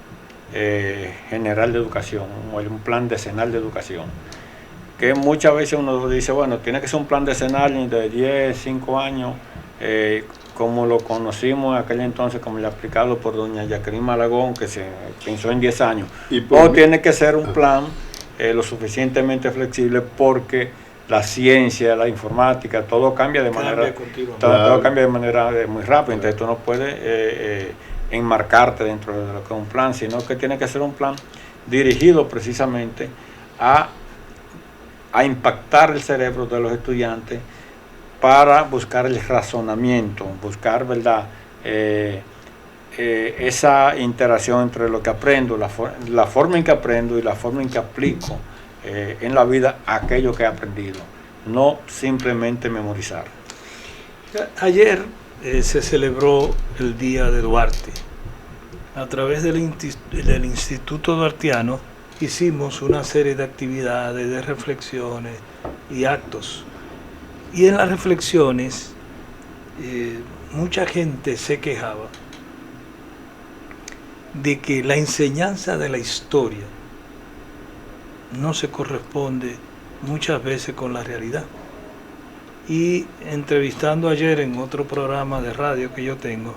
general de educación, un plan decenal de educación, que muchas veces uno dice, bueno, tiene que ser un plan decenal de 10, 5 años, como lo conocimos en aquel entonces, como le aplicado por doña Jacqueline Malagón, que se pensó en 10 años, o tiene que ser un plan lo suficientemente flexible porque la ciencia, la informática, todo cambia de manera todo cambia de manera muy rápida, entonces tú no puedes enmarcarte dentro de lo que es un plan, sino que tiene que ser un plan dirigido precisamente a impactar el cerebro de los estudiantes para buscar el razonamiento, buscar, ¿verdad?, esa interacción entre lo que aprendo, la forma en que aprendo y la forma en que aplico en la vida aquello que he aprendido, no simplemente memorizar. Ayer se celebró el Día de Duarte. A través del Instituto Duartiano hicimos una serie de actividades, de reflexiones y actos. Y en las reflexiones mucha gente se quejaba de que la enseñanza de la historia no se corresponde muchas veces con la realidad. Y entrevistando ayer en otro programa de radio que yo tengo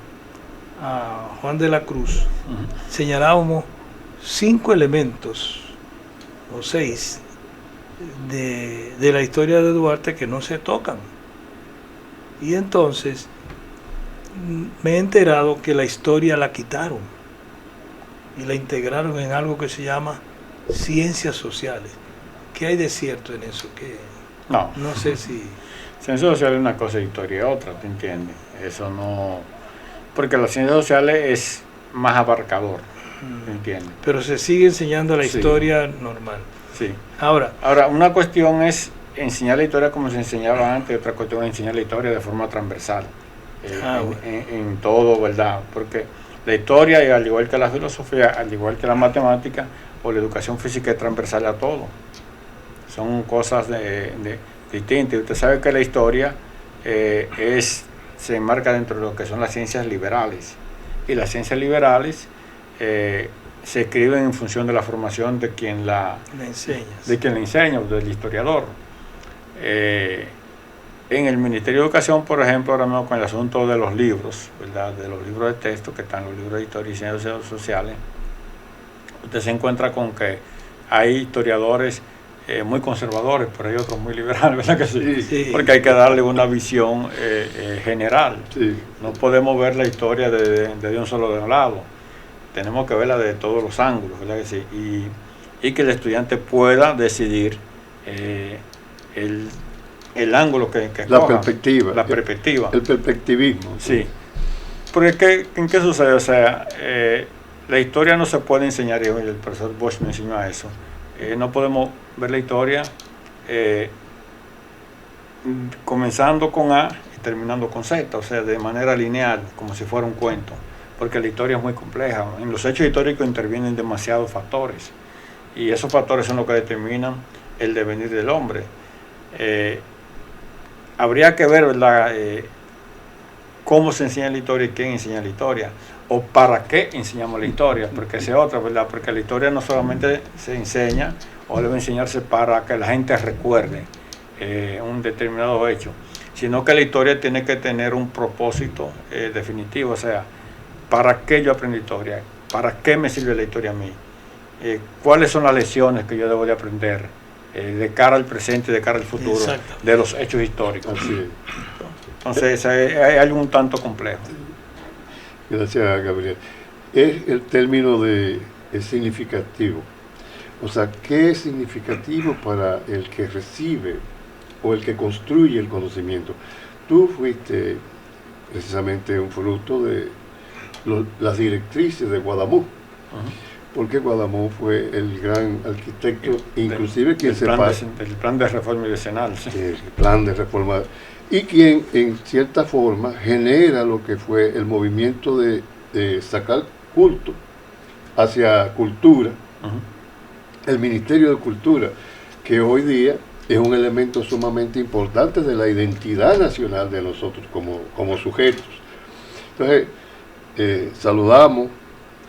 a Juan de la Cruz, señalábamos 5 elementos o 6 de la historia de Duarte que no se tocan. Y entonces me he enterado que la historia la quitaron y la integraron en algo que se llama ciencias sociales. ¿Qué hay de cierto en eso? Que no sé si... Ciencias sociales es una cosa y historia es otra, ¿te entiendes? Eso no... Porque las ciencias sociales es más abarcador, ¿te entiendes? Pero se sigue enseñando la historia normal. Sí. Ahora, una cuestión es enseñar la historia como se enseñaba antes, otra cuestión es enseñar la historia de forma transversal, en todo, ¿verdad? Porque la historia, al igual que la filosofía, al igual que la matemática o la educación física, es transversal a todo. Son cosas distintas. Usted sabe que la historia se enmarca dentro de lo que son las ciencias liberales. Y las ciencias liberales se escriben en función de la formación de quien la enseña, del historiador. En el Ministerio de Educación, por ejemplo, ahora mismo con el asunto de los libros, ¿verdad?, de los libros de texto, que están los libros de historia y ciencias sociales, usted se encuentra con que hay historiadores muy conservadores, pero hay otros muy liberales, ¿verdad que sí? Sí. Porque hay que darle una visión general. Sí. No podemos ver la historia de un solo lado. Tenemos que verla de todos los ángulos, ¿verdad que sí? Y que el estudiante pueda decidir el ángulo que la perspectiva. La perspectiva. El perspectivismo. Sí. Porque ¿en qué sucede? O sea, la historia no se puede enseñar, y el profesor Bosch me enseñó a eso. No podemos ver la historia comenzando con A y terminando con Z, o sea, de manera lineal, como si fuera un cuento, porque la historia es muy compleja. En los hechos históricos intervienen demasiados factores, y esos factores son los que determinan el devenir del hombre. Habría que ver, ¿verdad?, cómo se enseña la historia y quién enseña la historia, o para qué enseñamos la historia, porque esa es otra, ¿verdad? Porque la historia no solamente se enseña o debe enseñarse para que la gente recuerde un determinado hecho, sino que la historia tiene que tener un propósito definitivo, o sea, ¿para qué yo aprendí historia? ¿Para qué me sirve la historia a mí? ¿Cuáles son las lecciones que yo debo de aprender de cara al presente y de cara al futuro de los hechos históricos? Entonces hay algo un tanto complejo. Gracias, Gabriel. Es el término de significativo. O sea, ¿qué es significativo para el que recibe o el que construye el conocimiento? Tú fuiste precisamente un fruto de las directrices de Guadamú, porque Guadamú fue el gran arquitecto, inclusive quien se el plan de reforma decenal. Sí. El plan de reforma, y quien en cierta forma genera lo que fue el movimiento de sacar culto hacia cultura, el Ministerio de Cultura, que hoy día es un elemento sumamente importante de la identidad nacional de nosotros como sujetos. Entonces, saludamos,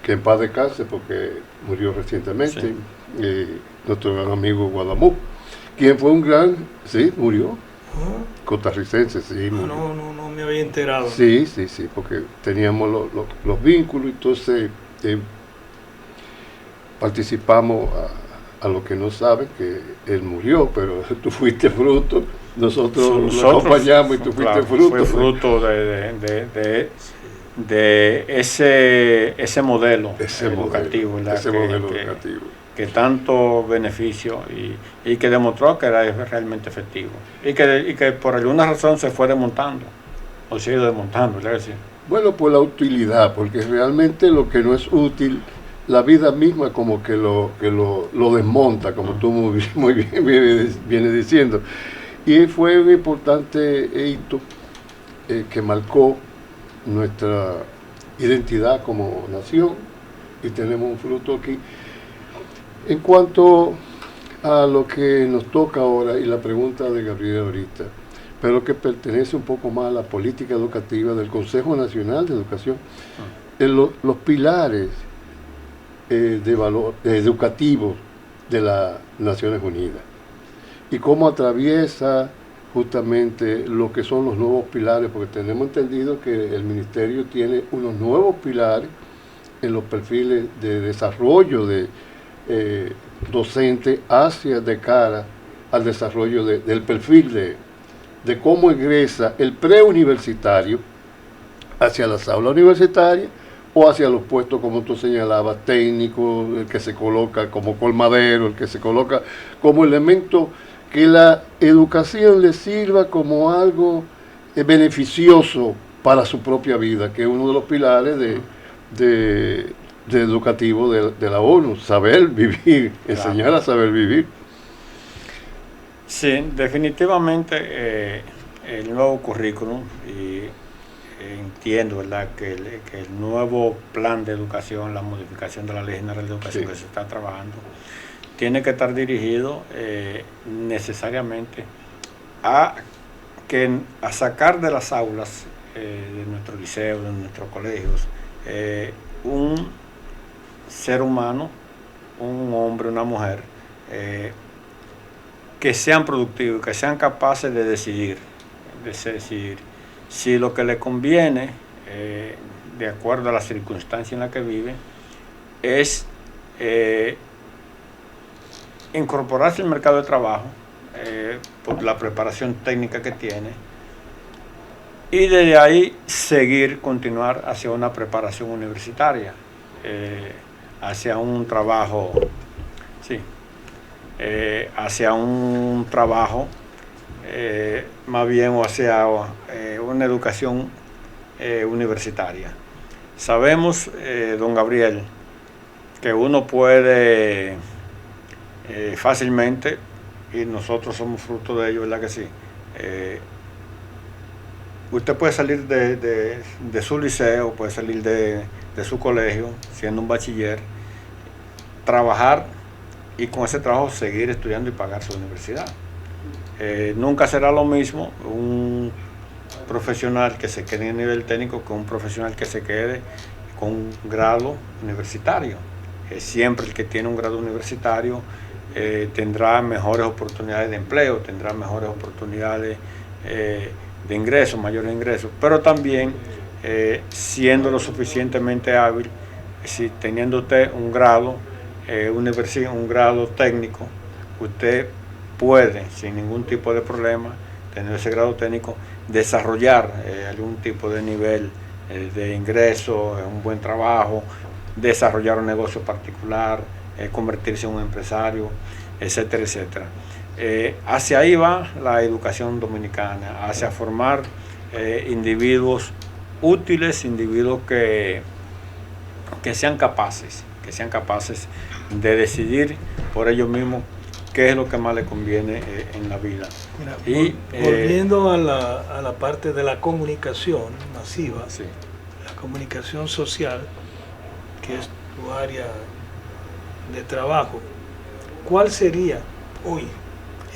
que en paz descanse porque murió recientemente, nuestro gran amigo Guadamú, quien fue un gran, murió, costarricense, No me había enterado. Sí, porque teníamos los vínculos, entonces participamos a los que no saben que él murió, pero tú fuiste fruto, nosotros lo acompañamos y tú fuiste fruto. Fue fruto de ese modelo educativo, que tanto beneficio y que demostró que era realmente efectivo y que por alguna razón se fue desmontando o se ha ido desmontando, ¿verdad? Bueno, por la utilidad, porque realmente lo que no es útil, la vida misma como que lo desmonta, como tú muy bien vienes diciendo. Y fue un importante hito que marcó nuestra identidad como nación, y tenemos un fruto aquí. En cuanto a lo que nos toca ahora y la pregunta de Gabriel ahorita, pero que pertenece un poco más a la política educativa del Consejo Nacional de Educación, los pilares de valor educativos de las Naciones Unidas y cómo atraviesa justamente lo que son los nuevos pilares, porque tenemos entendido que el ministerio tiene unos nuevos pilares en los perfiles de desarrollo de docente de cara al desarrollo del perfil de cómo egresa el preuniversitario hacia las aulas universitarias o hacia los puestos, como tú señalabas, técnicos, el que se coloca como colmadero, el que se coloca como elemento que la educación le sirva como algo beneficioso para su propia vida, que es uno de los pilares de educativo de la ONU, saber vivir, enseñar a saber vivir. Sí, definitivamente el nuevo currículum, y entiendo, ¿verdad?, que el nuevo plan de educación, la modificación de la Ley General de Educación que se está trabajando, tiene que estar dirigido necesariamente a sacar de las aulas de nuestros liceos, de nuestros colegios, un ser humano, un hombre, una mujer, que sean productivos, que sean capaces de decidir si lo que le conviene, de acuerdo a la circunstancia en la que vive, es incorporarse al mercado de trabajo por la preparación técnica que tiene, y desde ahí continuar hacia una preparación universitaria, hacia un trabajo, hacia un trabajo, más bien, o hacia una educación universitaria. Sabemos, don Gabriel, que uno puede fácilmente, y nosotros somos fruto de ello, ¿verdad que sí? Usted puede salir de su liceo, puede salir de su colegio, siendo un bachiller, trabajar y con ese trabajo seguir estudiando y pagar su universidad. Nunca será lo mismo profesional que se quede en nivel técnico que un profesional que se quede con un grado universitario. Siempre el que tiene un grado universitario tendrá mejores oportunidades de empleo, tendrá mejores oportunidades de ingresos, mayores ingresos, pero también siendo lo suficientemente hábil, si teniendo usted un grado un grado técnico, usted puede, sin ningún tipo de problema, tener ese grado técnico, desarrollar algún tipo de nivel de ingreso, un buen trabajo, desarrollar un negocio particular, convertirse en un empresario, etcétera, etcétera. Hacia ahí va la educación dominicana, hacia formar individuos útiles, individuos que sean capaces de decidir por ellos mismos qué es lo que más les conviene en la vida. Mira, volviendo a la parte de la comunicación masiva, sí, la comunicación social, que es tu área de trabajo, ¿cuál sería hoy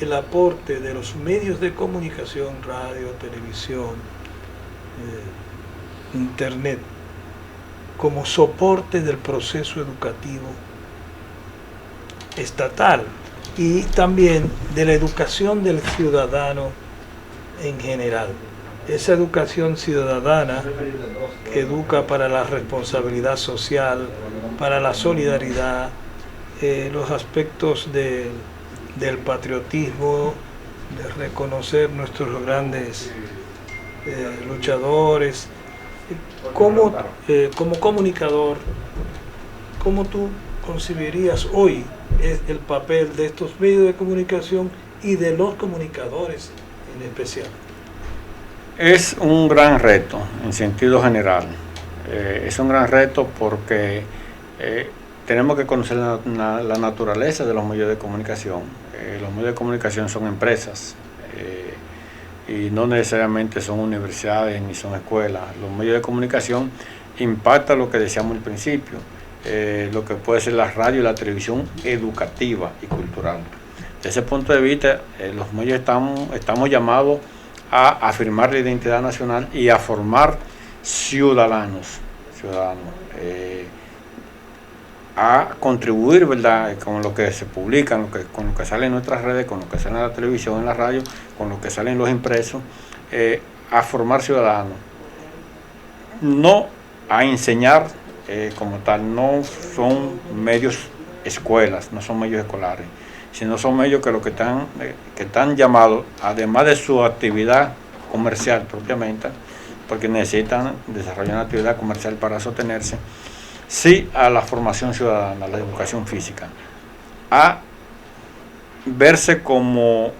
el aporte de los medios de comunicación, radio, televisión, internet, como soporte del proceso educativo estatal y también de la educación del ciudadano en general? Esa educación ciudadana que educa para la responsabilidad social, para la solidaridad, los aspectos del patriotismo, de reconocer nuestros grandes luchadores. Como comunicador, ¿cómo tú concibirías hoy el papel de estos medios de comunicación y de los comunicadores en especial? Es un gran reto en sentido general. Es un gran reto porque tenemos que conocer la naturaleza de los medios de comunicación. Los medios de comunicación son empresas. Y no necesariamente son universidades ni son escuelas. Los medios de comunicación impactan lo que decíamos al principio, lo que puede ser la radio y la televisión educativa y cultural. Desde ese punto de vista, los medios estamos llamados a afirmar la identidad nacional y a formar ciudadanos, a contribuir, ¿verdad?, con lo que se publica, con lo que sale en nuestras redes, con lo que sale en la televisión, en la radio, con lo que sale en los impresos, a formar ciudadanos. No a enseñar como tal, no son medios escuelas, no son medios escolares, sino son medios que están llamados, además de su actividad comercial propiamente, porque necesitan desarrollar una actividad comercial para sostenerse, sí a la formación ciudadana, a la educación física, a verse como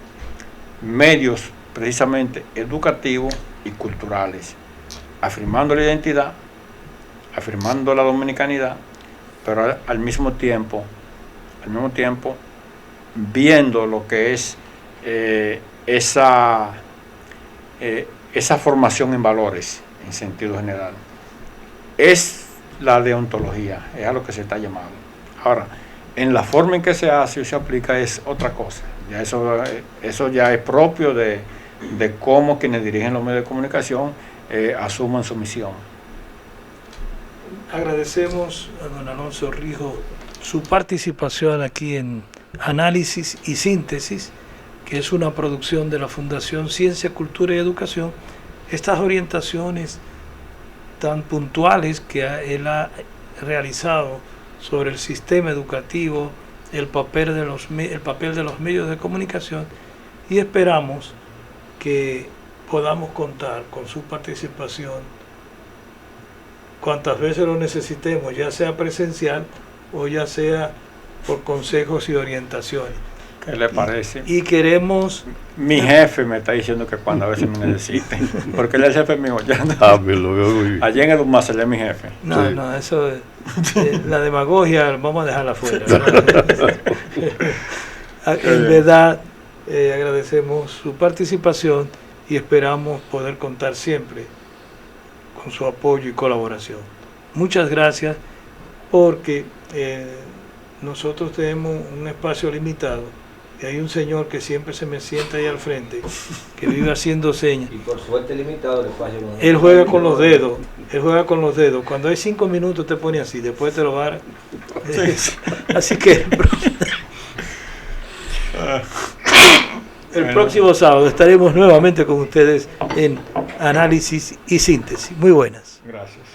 medios precisamente educativos y culturales, afirmando la identidad, afirmando la dominicanidad, pero al mismo tiempo viendo lo que es esa formación en valores en sentido general. Es la deontología, es a lo que se está llamando. Ahora, en la forma en que se hace y se aplica es otra cosa. Ya eso ya es propio de cómo quienes dirigen los medios de comunicación asuman su misión. Agradecemos a don Alonso Rijo su participación aquí en Análisis y Síntesis, que es una producción de la Fundación Ciencia, Cultura y Educación. Estas orientaciones tan puntuales que él ha realizado sobre el sistema educativo, el papel de los medios de comunicación, y esperamos que podamos contar con su participación cuantas veces lo necesitemos, ya sea presencial o ya sea por consejos y orientaciones. ¿Qué le parece? Y queremos... Mi jefe me está diciendo que cuando a veces me necesiten, porque él es el jefe mío ya. Allí en Edumás él es mi jefe. No, sí. No, eso es... la demagogia vamos a dejarla fuera. En verdad, agradecemos su participación y esperamos poder contar siempre con su apoyo y colaboración. Muchas gracias, porque nosotros tenemos un espacio limitado Y hay un señor que siempre se me sienta ahí al frente, que vive haciendo señas. Y por suerte limitado el espacio. Él juega con los dedos. Él juega con los dedos. Cuando hay 5 minutos te pone así, después te lo va a... Así que el próximo sábado estaremos nuevamente con ustedes en Análisis y Síntesis. Muy buenas. Gracias.